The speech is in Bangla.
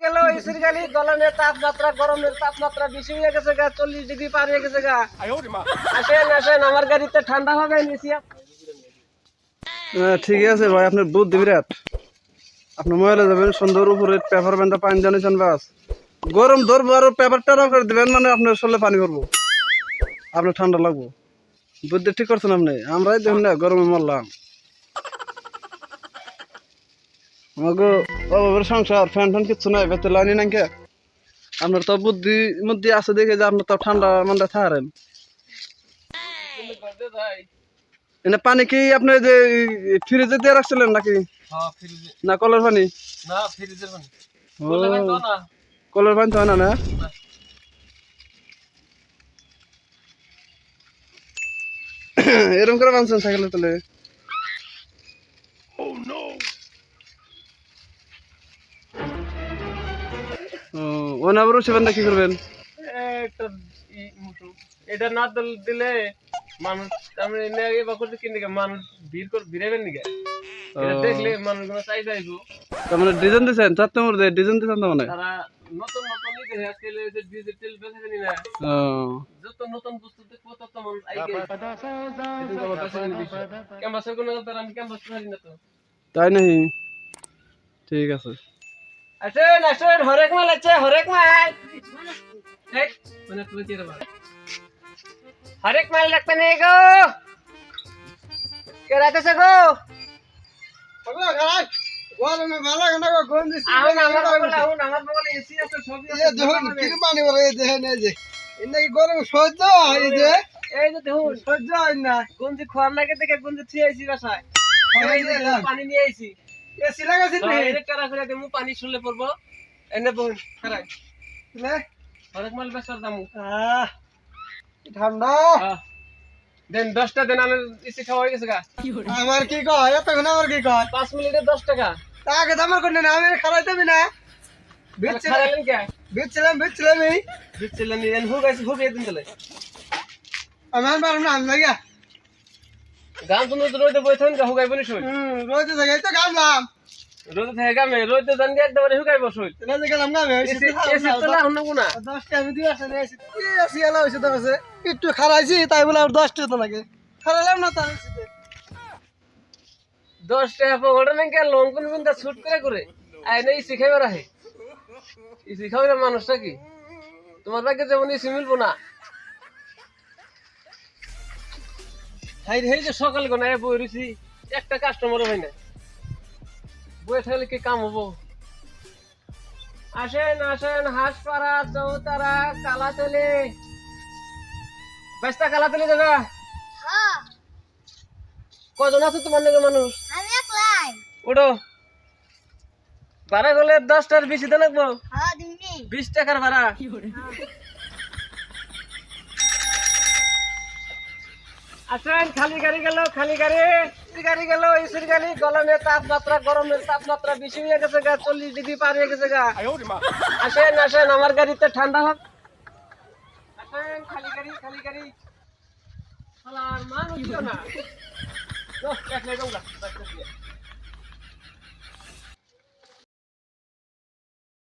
গেল এসির গালি গরমের তাপমাত্রা বেশি হয়ে গেছে গা 40 ডিগ্রি পার হয়ে গেছে গা আসেন আসেন আমার গাড়িতে ঠান্ডা হবে নিছি ঠিক আছে ভাই আপনার বুদ্ধি বিরাট আপনি মোবাইলে যাবেন সুন্দর উপরে পেপার বান্ধা পানি জানিয়েছেন বাস গরম ধরবো আর পেপার টেরাও করে দেবেন মানে আপনার শরীরে পানি করবো আপনার ঠান্ডা লাগবো বুদ্ধি ঠিক করছেন আপনি আমরাই দেখুন না গরমে মরলাম আমাকে অভাবের সংসার ফ্যান ফ্যান কিচ্ছু নাই বেতে লাইনি নাকি আপনার তো বুদ্ধি আছে দেখে যে আপনার তো ঠান্ডা মান্ডা থাকেন এনে পানি কি আপনি যে ফ্রিজে দিয়ে রাখছিলেন নাকি না কলের পানি কলের পানি তো হয় না এরকম করে বানছেন সাইকেলে তোলে ওনা আবার সেবেন না কি করবেন এটা না দিলে মানুষ আমি কিনে মানুষ ভিড়াবেন নাকি দেখলে মানুষগুলো চাই যাইবো তার মানে ডিজাইন দিচ্ছেন চারটে মোড় দিয়ে ডিজাইন দিচ্ছেন তো মানে তারা নতুন নতুন আজকাল ডিজিটাল বেছে নি না যত নতুন বস্তু দেখবো তত মানুষ আইগে ক্যাম্পাসের কোনো তারা আমি ক্যাম্পাস পারি না তো তাই নাকি ঠিক আছে আসেন আসেন হরেক মাল আছে হরেক মাল এক মানে তুই কি রে হরেক মাল রাখতে নেই গো কে রাখতেছে গো গরমে ভালো না গো গন্ধ দিছে আমার বলে এসি আছে সবই আছে দেখুন কি পানি বলে এই দেখেন এই যে ইন্নাকি গরম সহ্য এই যে দেখুন সহ্য হয় না গঞ্জি খোয়ার লাগে দেখে গঞ্জি থুই আইছি বাসায় পানি নিয়ে আইছি এসি লাগাইছিস নি এই টাকা করে দেমু পানি শুলে পড়বো এনে বল খারাই লে হরেক মাল বেচার দামু ঠান্ডা দেন 10টা দেন আমি এসি খাওয়া হয়ে গেছে গা আমার কি কয় এতক্ষণ আমার কি কয় 5 মিনিটে 10 টাকা আগে তো আমার কোন না আমি খারাইতেবি না খারাইলেন কে বেচছিলাম এই বিচ্ছিলেন এন হুক এদিন চলে আমার বারণ না লাগা গান শুনে তো রইতে বইছেন গা হুকাইব নি সই রইতে জায়গায় তো গামলাম রইতে থেকে গামে রইতে জান গে একবারে হুকাইব সই না যে গেলাম গামে এসি তোলা হন না 10 টা আমি দিয়ে আসে না এসি এলা হইছে তো আছে একটু খারাইছি তাই বলে আর 10 টা তো লাগে খারাইলাম না তার এসিতে 10 টাকা পকড়ে না কে লোন কোন বিন্দা শুট করে আই নাই শিখাইবার আহে এই শিখাইবার মানুষটা কি তোমার ভাগ্যে যেমন এসি মিলবো না হাই রে যে সকাল গো না বই রইছি একটা কাস্টমার হয় না বই থাকলে কি কাম হবো আসেন আসেন হাঁসপাড়া চৌতারা কালাতলি বেস্তা কালাতলি যাবে হ্যাঁ কজন আছে তোমার নাকি মানুষ আমি একলাই ওঠো ভাড়া গেলে 10টার বেশি দেন লাগবো হ্যাঁ দিমনি 20 টাকার ভাড়া আসেন খালি গাড়ি গেল এসির গাড়ি গরমের তাপমাত্রা বেশি হয়ে গেছে গা 40 ডিগ্রি পার হয়ে গেছে গা আসেন আসেন আমার গাড়িতে ঠান্ডা হবে আসেন খালি গাড়ি শালার মানুষ ছিল না এক লাগাম গা